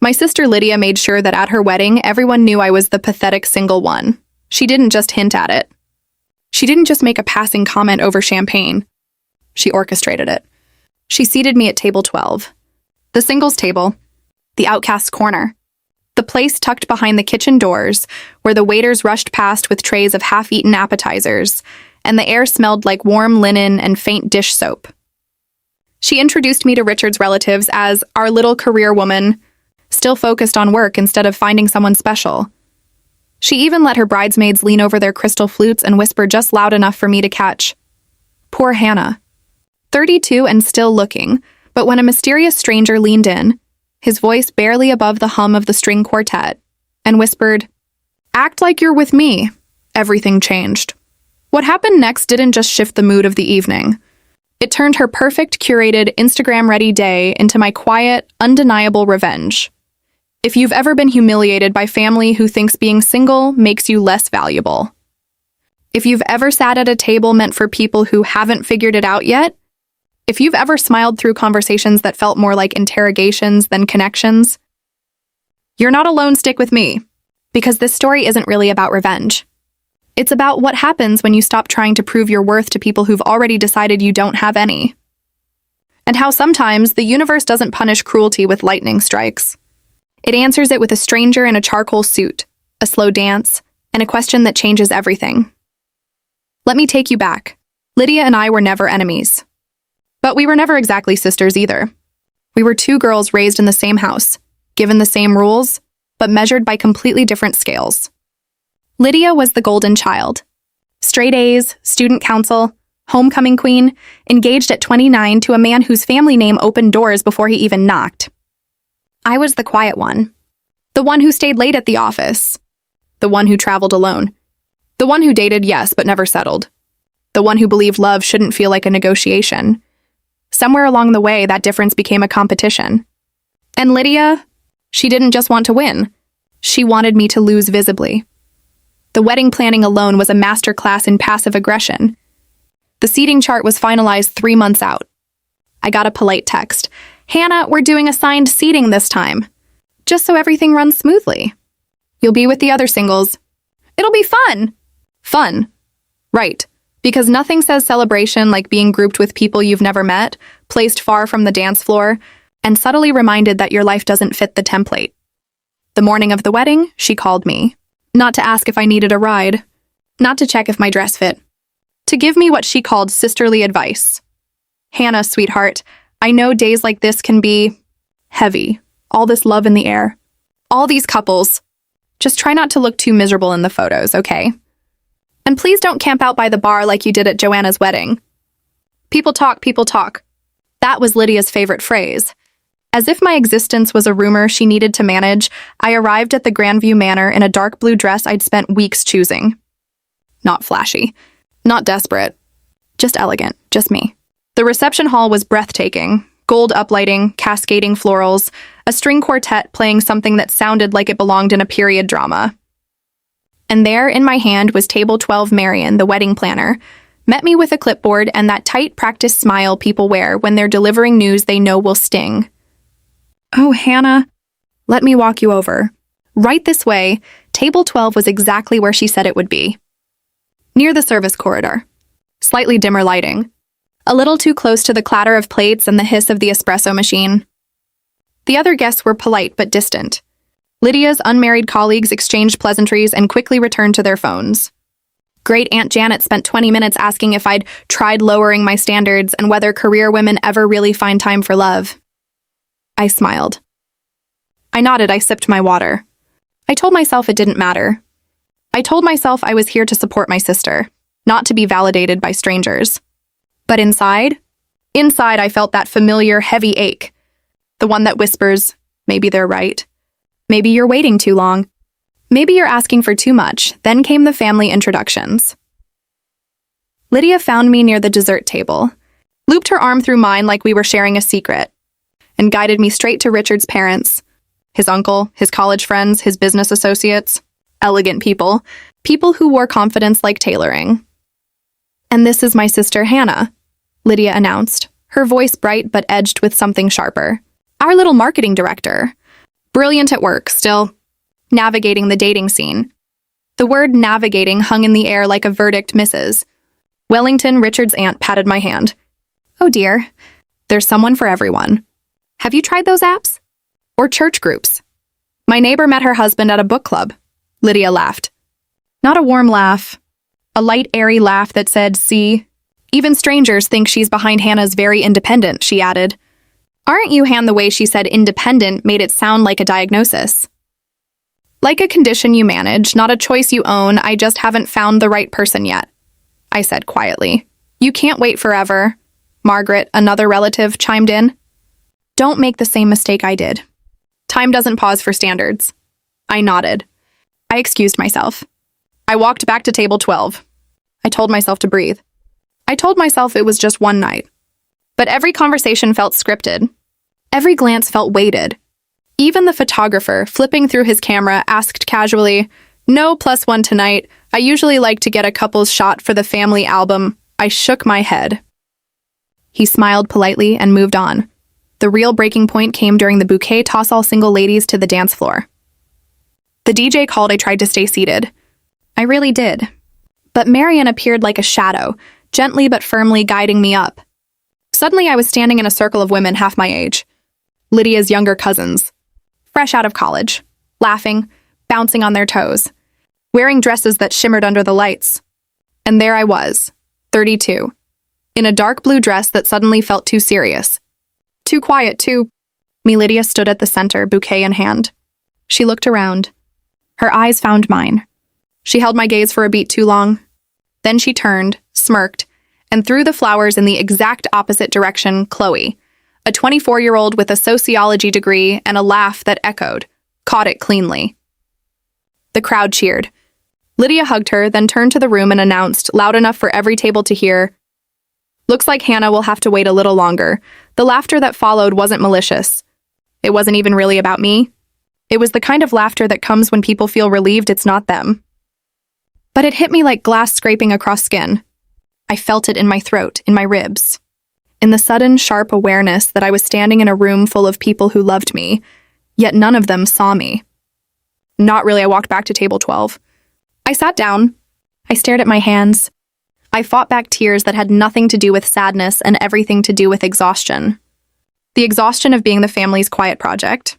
My sister Lydia made sure that at her wedding, everyone knew I was the pathetic single one. She didn't just hint at it. She didn't just make a passing comment over champagne. She orchestrated it. She seated me at table 12. The singles table. The Outcasts corner. The place tucked behind the kitchen doors, where the waiters rushed past with trays of half-eaten appetizers, and the air smelled like warm linen and faint dish soap. She introduced me to Richard's relatives as our little career woman, still focused on work instead of finding someone special. She even let her bridesmaids lean over their crystal flutes and whisper just loud enough for me to catch. Poor Hannah. 32 and still looking, but when a mysterious stranger leaned in, his voice barely above the hum of the string quartet, and whispered, "Act like you're with me," everything changed. What happened next didn't just shift the mood of the evening. It turned her perfect, curated, Instagram-ready day into my quiet, undeniable revenge. If you've ever been humiliated by family who thinks being single makes you less valuable. If you've ever sat at a table meant for people who haven't figured it out yet, if you've ever smiled through conversations that felt more like interrogations than connections, you're not alone. Stick with me, because this story isn't really about revenge. It's about what happens when you stop trying to prove your worth to people who've already decided you don't have any. And how sometimes the universe doesn't punish cruelty with lightning strikes. It answers it with a stranger in a charcoal suit, a slow dance, and a question that changes everything. Let me take you back. Lydia and I were never enemies. But we were never exactly sisters either. We were two girls raised in the same house, given the same rules, but measured by completely different scales. Lydia was the golden child. Straight A's, student council, homecoming queen, engaged at 29 to a man whose family name opened doors before he even knocked. I was the quiet one. The one who stayed late at the office. The one who traveled alone. The one who dated, yes, but never settled. The one who believed love shouldn't feel like a negotiation. Somewhere along the way, that difference became a competition. And Lydia, she didn't just want to win. She wanted me to lose visibly. The wedding planning alone was a masterclass in passive aggression. The seating chart was finalized 3 months out. I got a polite text. "Hannah, we're doing assigned seating this time. Just so everything runs smoothly. You'll be with the other singles. It'll be fun." Fun. Right. Because nothing says celebration like being grouped with people you've never met, placed far from the dance floor, and subtly reminded that your life doesn't fit the template. The morning of the wedding, she called me. Not to ask if I needed a ride. Not to check if my dress fit. To give me what she called sisterly advice. "Hannah, sweetheart, I know days like this can be heavy. All this love in the air. All these couples. Just try not to look too miserable in the photos, okay? And please don't camp out by the bar like you did at Joanna's wedding." People talk, people talk. That was Lydia's favorite phrase. As if my existence was a rumor she needed to manage, I arrived at the Grandview Manor in a dark blue dress I'd spent weeks choosing. Not flashy. Not desperate. Just elegant. Just me. The reception hall was breathtaking. Gold uplighting, cascading florals, a string quartet playing something that sounded like it belonged in a period drama. And there, in my hand, was Table 12 Marion, the wedding planner, met me with a clipboard and that tight, practiced smile people wear when they're delivering news they know will sting. "Oh, Hannah, let me walk you over. Right this way, Table 12 was exactly where she said it would be. Near the service corridor. Slightly dimmer lighting. A little too close to the clatter of plates and the hiss of the espresso machine. The other guests were polite but distant. Lydia's unmarried colleagues exchanged pleasantries and quickly returned to their phones. Great Aunt Janet spent 20 minutes asking if I'd tried lowering my standards and whether career women ever really find time for love. I smiled. I nodded. I sipped my water. I told myself it didn't matter. I told myself I was here to support my sister, not to be validated by strangers. But inside I felt that familiar heavy ache. The one that whispers, maybe they're right. Maybe you're waiting too long. Maybe you're asking for too much. Then came the family introductions. Lydia found me near the dessert table, looped her arm through mine like we were sharing a secret, and guided me straight to Richard's parents, his uncle, his college friends, his business associates, elegant people who wore confidence like tailoring. "And this is my sister Hannah," Lydia announced, her voice bright but edged with something sharper. "Our little marketing director. Brilliant at work, still navigating the dating scene. The word navigating hung in the air like a verdict, Mrs. Wellington, Richard's aunt, patted my hand. Oh dear, there's someone for everyone. Have you tried those apps? Or church groups? My neighbor met her husband at a book club. Lydia laughed. Not a warm laugh. A light, airy laugh that said, see? Even strangers think she's behind Hannah's very independent, she added. Aren't you, Han? The way she said independent made it sound like a diagnosis. Like a condition you manage, not a choice you own. I just haven't found the right person yet, I said quietly. You can't wait forever. Margaret, another relative, chimed in. Don't make the same mistake I did. Time doesn't pause for standards. I nodded. I excused myself. I walked back to table 12. I told myself to breathe. I told myself it was just one night. But every conversation felt scripted. Every glance felt weighted. Even the photographer, flipping through his camera, asked casually, No +1 tonight. I usually like to get a couple's shot for the family album. I shook my head. He smiled politely and moved on. The real breaking point came during the Bouquet toss all single ladies to the dance floor. The DJ called. I tried to stay seated. I really did. But Marian appeared like a shadow, gently but firmly guiding me up. Suddenly I was standing in a circle of women half my age. Lydia's younger cousins. Fresh out of college. Laughing, bouncing on their toes. Wearing dresses that shimmered under the lights. And there I was, 32. In a dark blue dress that suddenly felt too serious. Too quiet, too. Lydia stood at the center, bouquet in hand. She looked around. Her eyes found mine. She held my gaze for a beat too long. Then she turned, smirked, and threw the flowers in the exact opposite direction, Chloe, a 24-year-old with a sociology degree and a laugh that echoed, caught it cleanly. The crowd cheered. Lydia hugged her, then turned to the room and announced, loud enough for every table to hear, Looks like Hannah will have to wait a little longer. The laughter that followed wasn't malicious. It wasn't even really about me. It was the kind of laughter that comes when people feel relieved it's not them. But it hit me like glass scraping across skin. I felt it in my throat, in my ribs. In the sudden, sharp awareness that I was standing in a room full of people who loved me, yet none of them saw me. Not really. I walked back to table 12. I sat down. I stared at my hands. I fought back tears that had nothing to do with sadness and everything to do with exhaustion. The exhaustion of being the family's quiet project.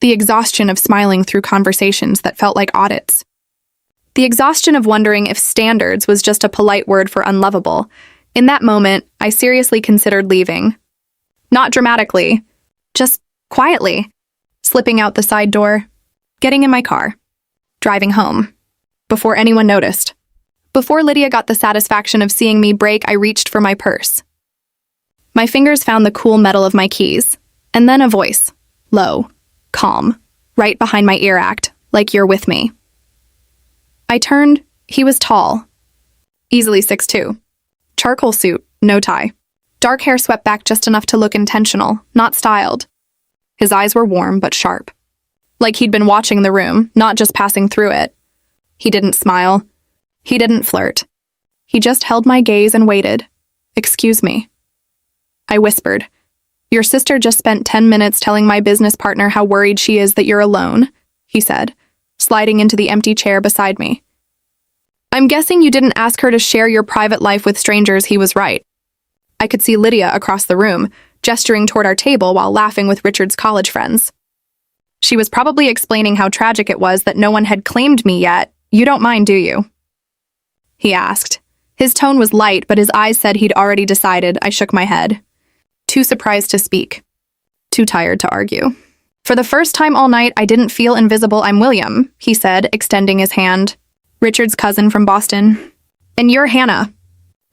The exhaustion of smiling through conversations that felt like audits. The exhaustion of wondering if standards was just a polite word for unlovable. In that moment, I seriously considered leaving. Not dramatically, just quietly. Slipping out the side door, getting in my car, driving home. Before anyone noticed. Before Lydia got the satisfaction of seeing me break, I reached for my purse. My fingers found the cool metal of my keys, and then a voice, low, calm, right behind my ear act, like you're with me. I turned. He was tall, easily 6'2". Charcoal suit, no tie. Dark hair swept back just enough to look intentional, not styled. His eyes were warm but sharp, like he'd been watching the room, not just passing through it. He didn't smile. He didn't flirt. He just held my gaze and waited. Excuse me. I whispered. Your sister just spent 10 minutes telling my business partner how worried she is that you're alone, he said, sliding into the empty chair beside me. I'm guessing you didn't ask her to share your private life with strangers. He was right. I could see Lydia across the room, gesturing toward our table while laughing with Richard's college friends. She was probably explaining how tragic it was that no one had claimed me yet. You don't mind, do you? He asked. His tone was light, but his eyes said he'd already decided. I shook my head. Too surprised to speak. Too tired to argue. For the first time all night, I didn't feel invisible. I'm William, he said, extending his hand. Richard's cousin from Boston. And you're Hannah.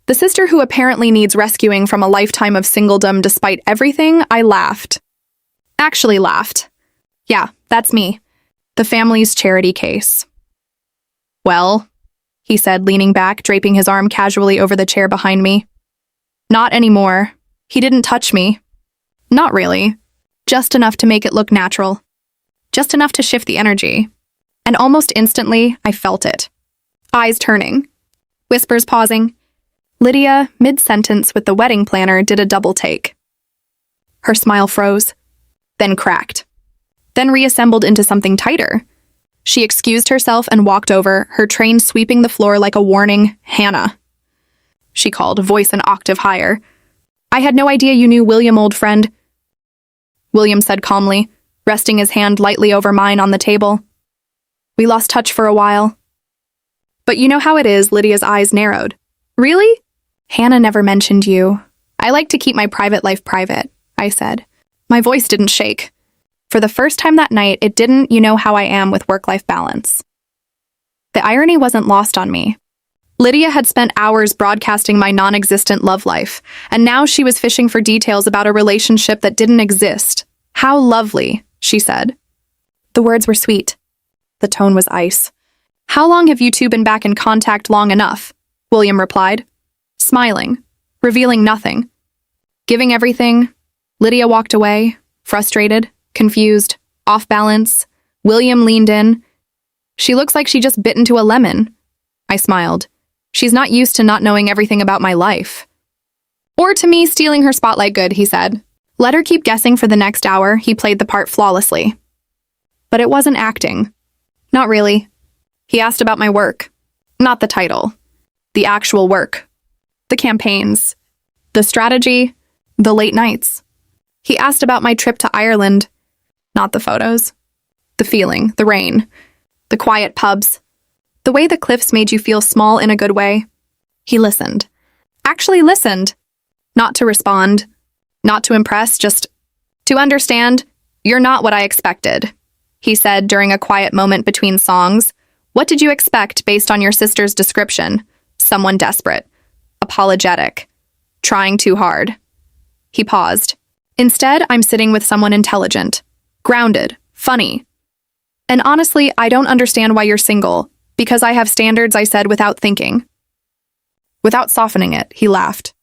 The sister who apparently needs rescuing from a lifetime of singledom despite everything. I laughed. Actually laughed. Yeah, that's me. The family's charity case. Well, he said, leaning back, draping his arm casually over the chair behind me. Not anymore. He didn't touch me. Not really. Just enough to make it look natural. Just enough to shift the energy. And almost instantly, I felt it. Eyes turning. Whispers pausing. Lydia, mid-sentence with the wedding planner, did a double take. Her smile froze, then cracked. then reassembled into something tighter. She excused herself and walked over, her train sweeping the floor like a warning. "Hannah," she called, voice an octave higher. "I had no idea you knew William, old friend," William said calmly, resting his hand lightly over mine on the table. "We lost touch for a while." "But you know how it is," Lydia's eyes narrowed. "Really?" "Hannah never mentioned you. I like to keep my private life private," I said. My voice didn't shake. For the first time that night, it didn't, you know how I am with work-life balance. The irony wasn't lost on me. Lydia had spent hours broadcasting my non-existent love life, and now she was fishing for details about a relationship that didn't exist. "How lovely," she said. The words were sweet. The tone was ice. "How long have you two been back in contact? Long enough," William replied, smiling, revealing nothing. Giving everything, Lydia walked away, frustrated, confused, off balance. William leaned in. "She looks like she just bit into a lemon." I smiled. "She's not used to not knowing everything about my life." "Or to me stealing her spotlight. Good," he said. "Let her keep guessing for the next hour." He played the part flawlessly. But it wasn't acting. Not really. He asked about my work. Not the title. The actual work. The campaigns. The strategy. The late nights. He asked about my trip to Ireland. Not the photos. The feeling, the rain. The quiet pubs. The way the cliffs made you feel small in a good way. He listened. Actually listened. Not to respond. Not to impress, just to understand. "You're not what I expected," he said during a quiet moment between songs. "What did you expect based on your sister's description? Someone desperate. Apologetic. Trying too hard." He paused. "Instead, I'm sitting with someone intelligent. Grounded. Funny. And honestly, I don't understand why you're single. Because I have standards," I said without thinking. Without softening it, he laughed.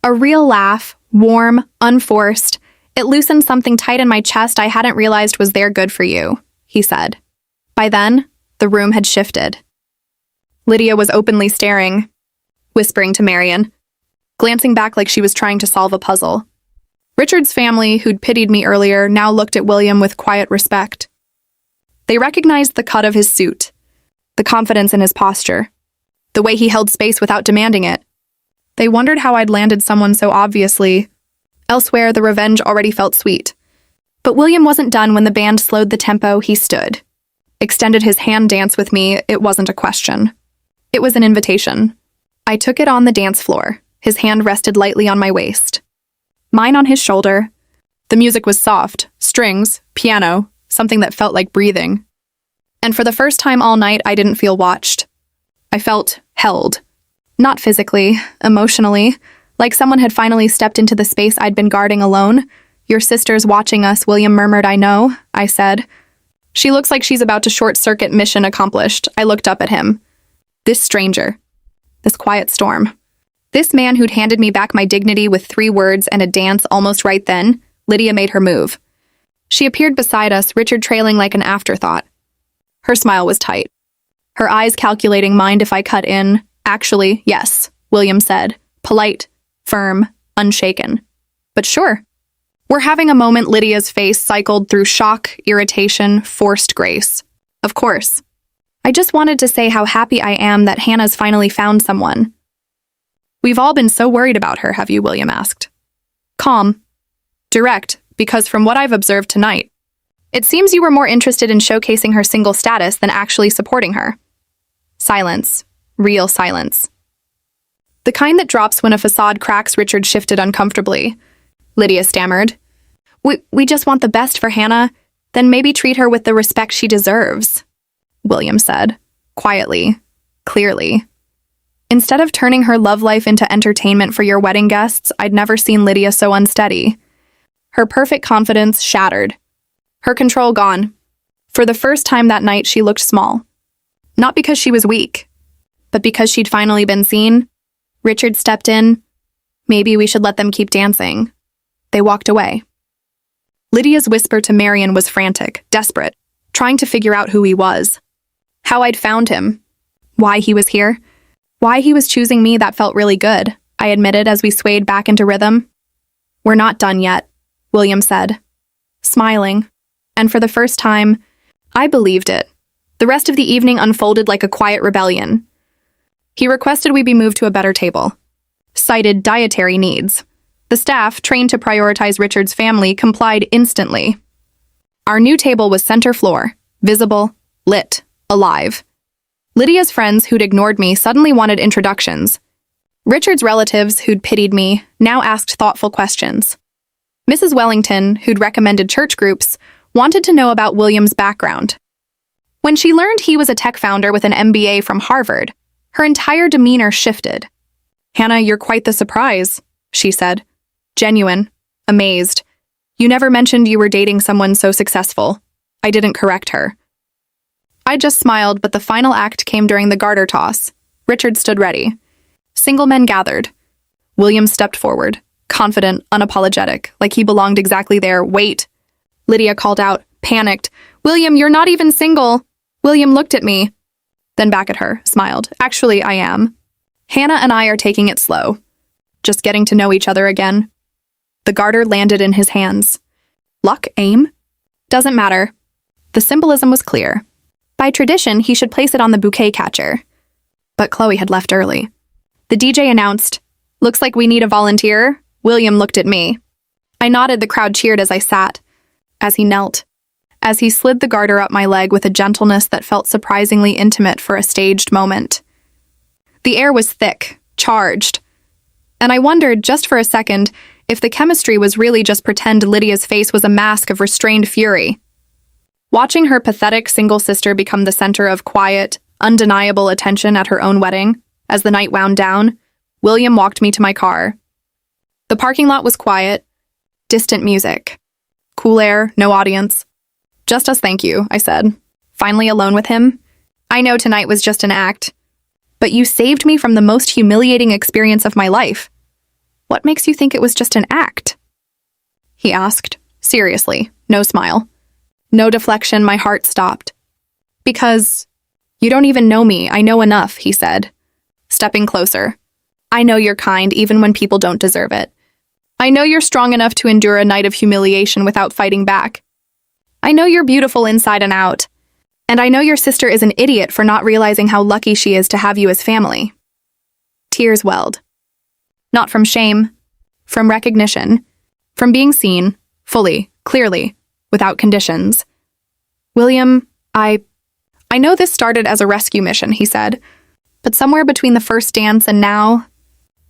A real laugh, warm, unforced. "It loosened something tight in my chest I hadn't realized was there. Good for you," he said. By then, the room had shifted. Lydia was openly staring, whispering to Marion, glancing back like she was trying to solve a puzzle. Richard's family, who'd pitied me earlier, now looked at William with quiet respect. They recognized the cut of his suit, the confidence in his posture, the way he held space without demanding it. They wondered how I'd landed someone so obviously. Elsewhere, the revenge already felt sweet. But William wasn't done when the band slowed the tempo. He stood, extended his hand dance with me. It wasn't a question. It was an invitation. I took it on the dance floor. His hand rested lightly on my waist. Mine on his shoulder. The music was soft, strings, piano, something that felt like breathing. And for the first time all night, I didn't feel watched. I felt held. Not physically, emotionally, like someone had finally stepped into the space I'd been guarding alone. "Your sister's watching us," William murmured. "I know," I said. "She looks like she's about to short-circuit. Mission accomplished." I looked up at him. This stranger. This quiet storm. This man who'd handed me back my dignity with 3 words and a dance almost right then. Lydia made her move. She appeared beside us, Richard trailing like an afterthought. Her smile was tight. Her eyes calculating. "Mind if I cut in?" "Actually, yes," William said. Polite, firm, unshaken. "But sure." "We're having a moment." Lydia's face cycled through shock, irritation, forced grace. "Of course. I just wanted to say how happy I am that Hannah's finally found someone." "We've all been so worried about her, have you?" William asked. Calm. Direct, because from what I've observed tonight, it seems you were more interested in showcasing her single status than actually supporting her. Silence. Real silence. The kind that drops when a facade cracks. Richard shifted uncomfortably. Lydia stammered. We just want the best for Hannah, then maybe treat her with the respect she deserves," William said, quietly, clearly. Instead of turning her love life into entertainment for your wedding guests, I'd never seen Lydia so unsteady. Her perfect confidence shattered. Her control gone. For the first time that night, she looked small. Not because she was weak, but because she'd finally been seen. Richard stepped in. "Maybe we should let them keep dancing." They walked away. Lydia's whisper to Marion was frantic, desperate, trying to figure out who he was. How I'd found him. Why he was here. Why he was choosing me. That felt really good, I admitted as we swayed back into rhythm. "We're not done yet," William said, smiling, And for the first time, I believed it. The rest of the evening unfolded like a quiet rebellion. He requested we be moved to a better table. Cited dietary needs. The staff, trained to prioritize Richard's family, complied instantly. Our new table was center floor, visible, lit, alive. Lydia's friends who'd ignored me suddenly wanted introductions. Richard's relatives, who'd pitied me, now asked thoughtful questions. Mrs. Wellington, who'd recommended church groups, wanted to know about William's background. When she learned he was a tech founder with an MBA from Harvard, her entire demeanor shifted. "Hannah, you're quite the surprise," she said. Genuine, amazed. "You never mentioned you were dating someone so successful." I didn't correct her. I just smiled, but the final act came during the garter toss. Richard stood ready. Single men gathered. William stepped forward, confident, unapologetic, like he belonged exactly there. "Wait," Lydia called out, panicked. "William, you're not even single." William looked at me, then back at her, smiled. "Actually, I am. Hannah and I are taking it slow. Just getting to know each other again." The garter landed in his hands. Luck, aim? Doesn't matter. The symbolism was clear. By tradition, he should place it on the bouquet catcher. But Chloe had left early. The DJ announced, "Looks like we need a volunteer." William looked at me. I nodded. The crowd cheered as I sat, as he knelt, as he slid the garter up my leg with a gentleness that felt surprisingly intimate for a staged moment. The air was thick, charged, and I wondered, just for a second, if the chemistry was really just pretend. Lydia's face was a mask of restrained fury. Watching her pathetic single sister become the center of quiet, undeniable attention at her own wedding, as the night wound down, William walked me to my car. The parking lot was quiet, distant music. Cool air, no audience. "Just us, thank you," I said, finally alone with him. "I know tonight was just an act, but you saved me from the most humiliating experience of my life. What makes you think it was just an act?" He asked, seriously, no smile. No deflection. My heart stopped. "Because you don't even know me. I know enough," he said, stepping closer. "I know you're kind even when people don't deserve it. I know you're strong enough to endure a night of humiliation without fighting back. I know you're beautiful inside and out. And I know your sister is an idiot for not realizing how lucky she is to have you as family." Tears welled. Not from shame, from recognition, from being seen, fully, clearly, without conditions. "William, I know this started as a rescue mission," he said, "but somewhere between the first dance and now,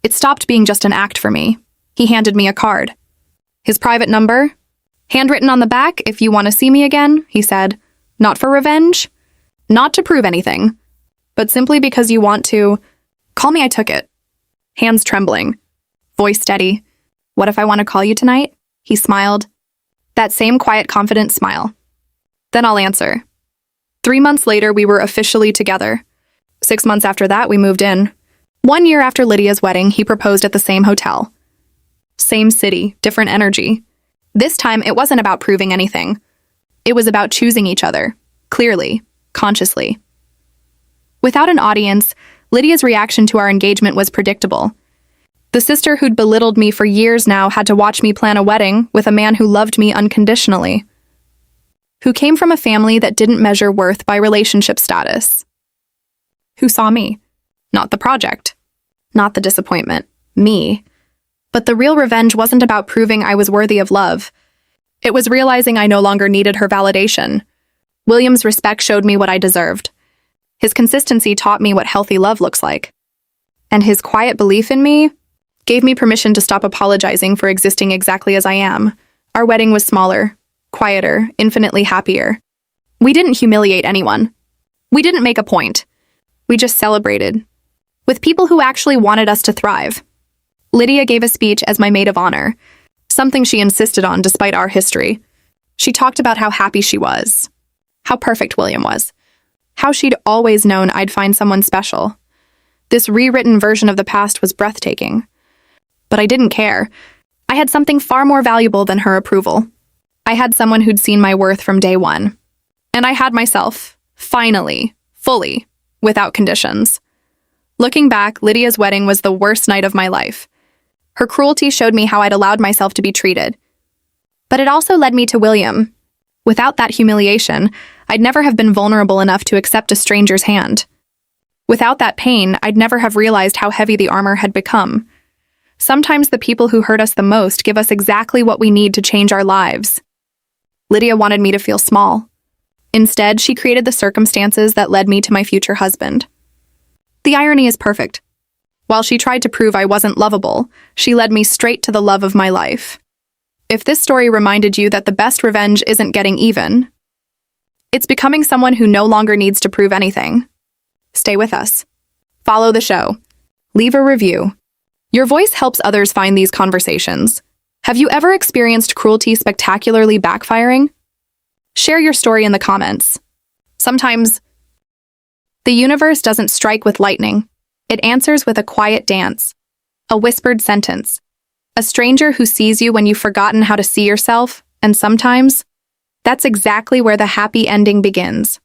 it stopped being just an act for me." He handed me a card. His private number, handwritten on the back, "If you want to see me again," he said, "not for revenge, not to prove anything, but simply because you want to, call me." I took it, hands trembling, voice steady. "What if I want to call you tonight?" He smiled. That same quiet, confident smile. "Then I'll answer." 3 months later, we were officially together. 6 months after that, we moved in. 1 year after Lydia's wedding, he proposed at the same hotel. Same city, different energy. This time, it wasn't about proving anything. It was about choosing each other, clearly, consciously. Without an audience, Lydia's reaction to our engagement was predictable. The sister who'd belittled me for years now had to watch me plan a wedding with a man who loved me unconditionally, who came from a family that didn't measure worth by relationship status, who saw me, not the project, not the disappointment, me. But the real revenge wasn't about proving I was worthy of love. It was realizing I no longer needed her validation. William's respect showed me what I deserved. His consistency taught me what healthy love looks like. And his quiet belief in me gave me permission to stop apologizing for existing exactly as I am. Our wedding was smaller, quieter, infinitely happier. We didn't humiliate anyone. We didn't make a point. We just celebrated, with people who actually wanted us to thrive. Lydia gave a speech as my maid of honor, something she insisted on despite our history. She talked about how happy she was, how perfect William was, how she'd always known I'd find someone special. This rewritten version of the past was breathtaking. But I didn't care. I had something far more valuable than her approval. I had someone who'd seen my worth from day one. And I had myself, finally, fully, without conditions. Looking back, Lydia's wedding was the worst night of my life. Her cruelty showed me how I'd allowed myself to be treated. But it also led me to William. Without that humiliation, I'd never have been vulnerable enough to accept a stranger's hand. Without that pain, I'd never have realized how heavy the armor had become. Sometimes the people who hurt us the most give us exactly what we need to change our lives. Lydia wanted me to feel small. Instead, she created the circumstances that led me to my future husband. The irony is perfect. While she tried to prove I wasn't lovable, she led me straight to the love of my life. If this story reminded you that the best revenge isn't getting even, it's becoming someone who no longer needs to prove anything. Stay with us. Follow the show. Leave a review. Your voice helps others find these conversations. Have you ever experienced cruelty spectacularly backfiring? Share your story in the comments. Sometimes, the universe doesn't strike with lightning. It answers with a quiet dance, a whispered sentence, a stranger who sees you when you've forgotten how to see yourself, and sometimes, that's exactly where the happy ending begins.